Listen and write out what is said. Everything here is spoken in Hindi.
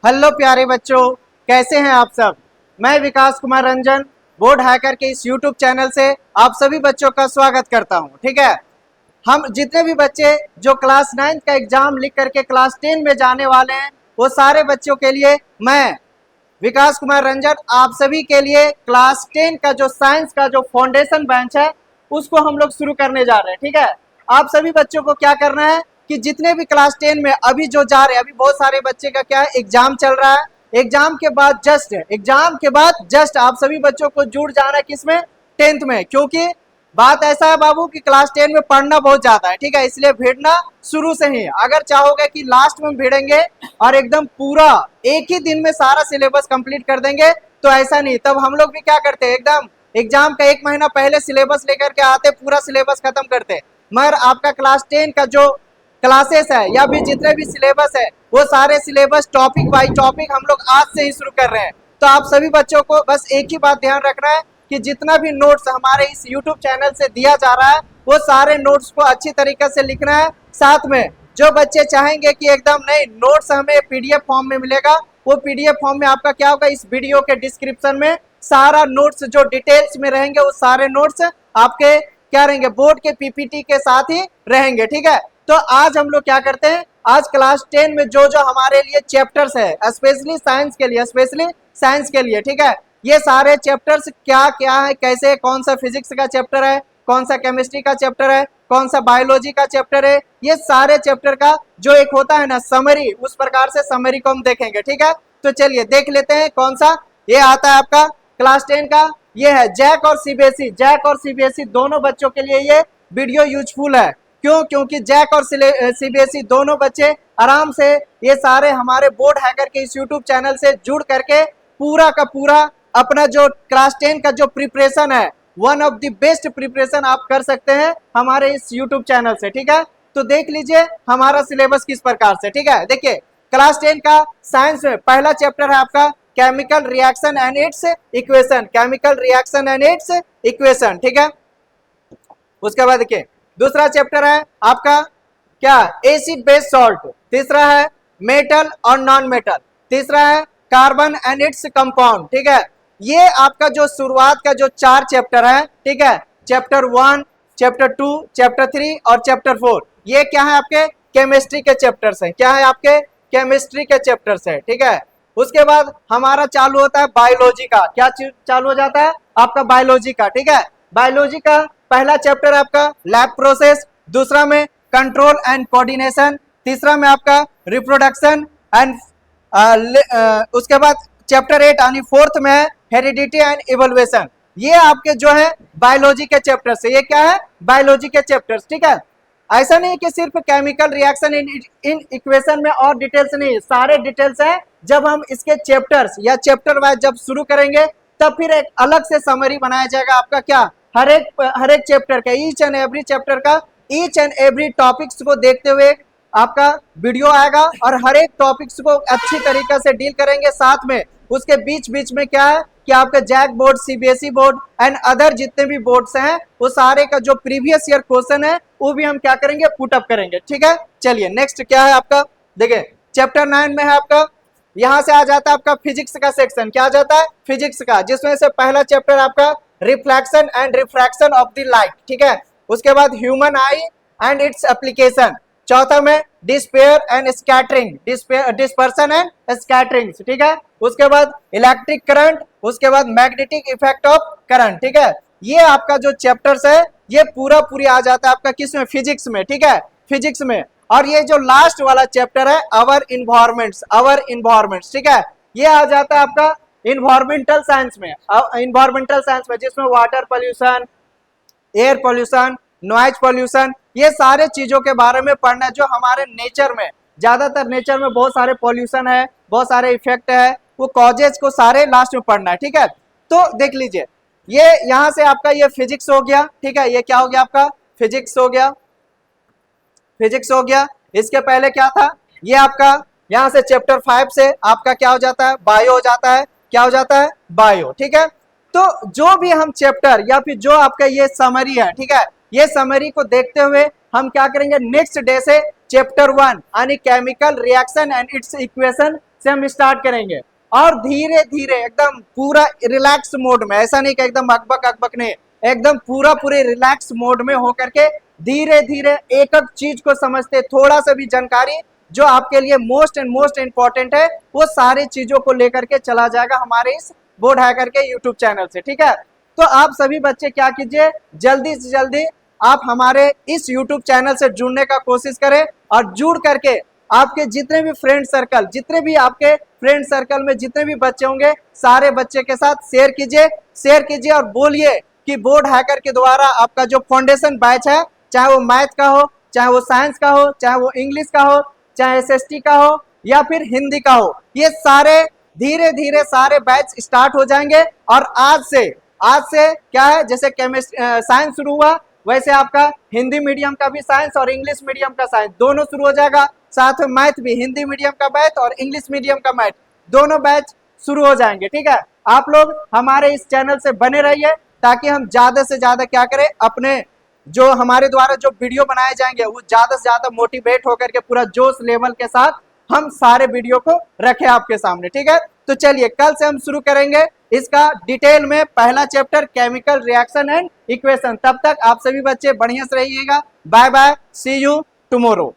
हेलो प्यारे बच्चों, कैसे हैं आप सब। मैं विकास कुमार रंजन बोर्ड हैकर के इस यूट्यूब चैनल से आप सभी बच्चों का स्वागत करता हूं। ठीक है, हम जितने भी बच्चे जो क्लास 9 का एग्जाम लिख करके क्लास 10 में जाने वाले हैं, वो सारे बच्चों के लिए मैं विकास कुमार रंजन आप सभी के लिए क्लास 10 का जो साइंस का जो फाउंडेशन बेंच है उसको हम लोग शुरू करने जा रहे हैं। ठीक है, आप सभी बच्चों को क्या करना है कि जितने भी क्लास 10 में अभी जो जा रहे हैं, अभी बहुत सारे बच्चे का क्या है एग्जाम चल रहा है, एग्जाम के बाद जस्ट आप सभी बच्चों को जुड़ जाना है किसमें, 10th में। क्योंकि बात ऐसा है बाबू कि क्लास 10 में पढ़ना बहुत ज्यादा है। ठीक है, इसलिए भिड़ना शुरू से ही। अगर चाहोगे कि लास्ट में भिड़ेंगे और एकदम पूरा एक ही दिन में सारा सिलेबस कंप्लीट कर देंगे, तो ऐसा नहीं। तब हम लोग भी क्या करते हैं, एकदम एग्जाम का एक महीना पहले सिलेबस लेकर के आते, पूरा सिलेबस खत्म करते। मगर आपका क्लास 10 का जो क्लासेस है या भी जितने भी सिलेबस है, वो सारे सिलेबस टॉपिक बाय टॉपिक हम लोग आज से ही शुरू कर रहे हैं। तो आप सभी बच्चों को बस एक ही बात ध्यान रखना है कि जितना भी नोट्स हमारे इस YouTube चैनल से दिया जा रहा है, वो सारे नोट्स को अच्छी तरीके से लिखना है। साथ में जो बच्चे चाहेंगे कि एकदम नहीं नोट्स हमें PDF फॉर्म में मिलेगा, वो PDF फॉर्म में आपका क्या होगा, इस वीडियो के डिस्क्रिप्शन में सारा नोट्स जो डिटेल्स में रहेंगे, वो सारे नोट्स आपके क्या रहेंगे, बोर्ड के PPT के साथ ही रहेंगे। ठीक है, तो आज हम लोग क्या करते हैं, आज क्लास 10 में जो जो हमारे लिए चैप्टर्स है, स्पेशली साइंस के लिए, ठीक है, ये सारे चैप्टर्स क्या क्या है, कैसे, कौन सा फिजिक्स का चैप्टर है, कौन सा केमिस्ट्री का चैप्टर है, कौन सा बायोलॉजी का चैप्टर है, ये सारे चैप्टर का जो एक होता है ना समरी, उस प्रकार से समरी को हम देखेंगे। ठीक है, तो चलिए देख लेते हैं कौन सा ये आता है आपका क्लास 10 का। ये है जैक और सीबीएसई दोनों बच्चों के लिए ये वीडियो यूजफुल है। क्यों? क्योंकि जैक और सीबीएसई दोनों बच्चे आराम से ये सारे हमारे बोर्ड हैकर के इस यूट्यूब चैनल से जुड़ करके पूरा का पूरा अपना जो क्लास 10 का जो प्रिपरेशन है, one of the best preparation आप कर सकते हैं हमारे इस यूट्यूब चैनल से। ठीक है, तो देख लीजिए हमारा सिलेबस किस प्रकार से। ठीक है, देखिए क्लास 10 का साइंस में पहला चैप्टर है आपका chemical reaction and it's equation. ठीक है, उसके बाद देखिए दूसरा चैप्टर है आपका क्या, एसिड बेस सॉल्ट। तीसरा है मेटल और नॉन मेटल। तीसरा है कार्बन एंड इट्स कंपाउंड। ठीक है, ये आपका जो शुरुआत का जो 4 चैप्टर है, ठीक है, चैप्टर 1, चैप्टर 2, चैप्टर 3 और चैप्टर 4, ये क्या है आपके केमिस्ट्री के चैप्टर्स हैं। क्या है आपके केमिस्ट्री के चैप्टर्स हैं। ठीक है, उसके बाद हमारा चालू होता है बायोलॉजी का। क्या चालू हो जाता है आपका बायोलॉजी का। ठीक है, बायोलॉजी का पहला चैप्टर आपका लैब प्रोसेस, दूसरा में कंट्रोल एंड कोऑर्डिनेशन, तीसरा में आपका रिप्रोडक्शन एंड उसके बाद चैप्टर 8 यानी 4th में है हेरिडिटी एंड इवोल्यूशन। ये आपके जो है बायोलॉजी के चैप्टर्स है। ये क्या है, बायोलॉजी के चैप्टर्स। ठीक है, ऐसा नहीं कि सिर्फ केमिकल रिएक्शन इन इक्वेशन में और डिटेल्स नहीं, सारे डिटेल्स है। जब हम इसके चैप्टर्स या चैप्टर वाइज जब शुरू करेंगे, तब फिर एक अलग से समरी बनाया जाएगा आपका क्या, हर एक चैप्टर का, ईच एंड एवरी चैप्टर का, ईच एंड एवरी टॉपिक्स को देखते हुए आपका वीडियो आएगा और हर एक टॉपिक्स को अच्छी तरीके से डील करेंगे। साथ में उसके बीच बीच में क्या है कि आपका JAC board, CBSE board and other जितने भी बोर्ड्स हैं, वो सारे का जो प्रीवियस ईयर क्वेश्चन है वो भी हम क्या करेंगे, पुट अप करेंगे। ठीक है, चलिए नेक्स्ट क्या है आपका, देखिए चैप्टर 9 में है आपका, यहाँ से आ जाता है आपका फिजिक्स का सेक्शन। क्या आ जाता है, फिजिक्स का, जिसमें से पहला चैप्टर आपका reflection and refraction of the light. ठीक है, उसके बाद human I and its application. चौथा में despair and scattering, dispersion and scattering. ठीक है, उसके बाद इलेक्ट्रिक करंट, उसके बाद मैग्नेटिक इफेक्ट ऑफ करंट। ठीक है, ये आपका जो चैप्टर्स है ये पूरी आ जाता है आपका किसमें, फिजिक्स में। ठीक है, फिजिक्स में। और ये जो लास्ट वाला चैप्टर है अवर इन्वायरमेंट्स, ठीक है, ये आ जाता है आपका इन्वायरमेंटल साइंस में, जिसमें water pollution, air pollution, noise pollution, ये सारे चीजों के बारे में पढ़ना है। जो हमारे नेचर में, ज्यादातर नेचर में बहुत सारे पोल्यूशन है, बहुत सारे इफेक्ट है, वो कॉजेज को सारे लास्ट में पढ़ना है। ठीक है, तो देख लीजिए ये यहाँ से आपका ये फिजिक्स हो गया। ठीक है, ये क्या हो गया आपका, फिजिक्स हो गया। इसके पहले क्या था, ये आपका यहाँ से चैप्टर 5 से आपका क्या हो जाता है, बायो हो जाता है। क्या हो जाता है, बायो। ठीक है, तो जो भी हम चैप्टर या फिर जो आपका ये समरी है, ठीक है, ये समरी को देखते हुए हम क्या करेंगे, नेक्स्ट डे से चैप्टर 1 यानी chemical reaction and it's equation से हम स्टार्ट करेंगे और धीरे धीरे एकदम पूरा रिलैक्स मोड में, ऐसा नहीं कि एकदम अकबक अकबक नहीं, एकदम पूरे रिलैक्स मोड में होकर के धीरे धीरे एक एक चीज को समझते, थोड़ा सा भी जानकारी जो आपके लिए मोस्ट एंड मोस्ट इंपॉर्टेंट है वो सारी चीजों को लेकर के चला जाएगा हमारे इस बोर्ड हैकर के यूट्यूब चैनल से। ठीक है, तो आप सभी बच्चे क्या कीजिए, जल्दी से जल्दी आप हमारे इस यूट्यूब चैनल से जुड़ने का कोशिश करें और जुड़ करके आपके जितने भी फ्रेंड सर्कल, जितने भी आपके फ्रेंड सर्कल में जितने भी बच्चे होंगे सारे बच्चे के साथ शेयर कीजिए और बोलिए कि बोर्ड हैकर के द्वारा आपका जो फाउंडेशन बैच है, चाहे वो मैथ का हो, चाहे वो साइंस का हो, चाहे वो इंग्लिश का हो, चाहे एसएसटी का हो या फिर हिंदी का हो, ये सारे धीरे धीरे सारे बैच स्टार्ट हो जाएंगे। और आज से क्या है, जैसे साइंस शुरू हुआ वैसे आपका हिंदी मीडियम का भी साइंस और इंग्लिश मीडियम का साइंस दोनों शुरू हो जाएगा, साथ में मैथ भी, हिंदी मीडियम का मैथ और इंग्लिश मीडियम का मैथ दोनों बैच शुरू हो जाएंगे। ठीक है, आप लोग हमारे इस चैनल से बने रहिए ताकि हम ज्यादा से ज्यादा क्या करें, अपने जो हमारे द्वारा जो वीडियो बनाए जाएंगे वो ज्यादा से ज्यादा मोटिवेट होकर के पूरा जोश लेवल के साथ हम सारे वीडियो को रखें आपके सामने। ठीक है, तो चलिए कल से हम शुरू करेंगे इसका डिटेल में पहला chapter chemical reaction and equation. तब तक आप सभी बच्चे बढ़िया से रहिएगा। Bye bye, see you tomorrow.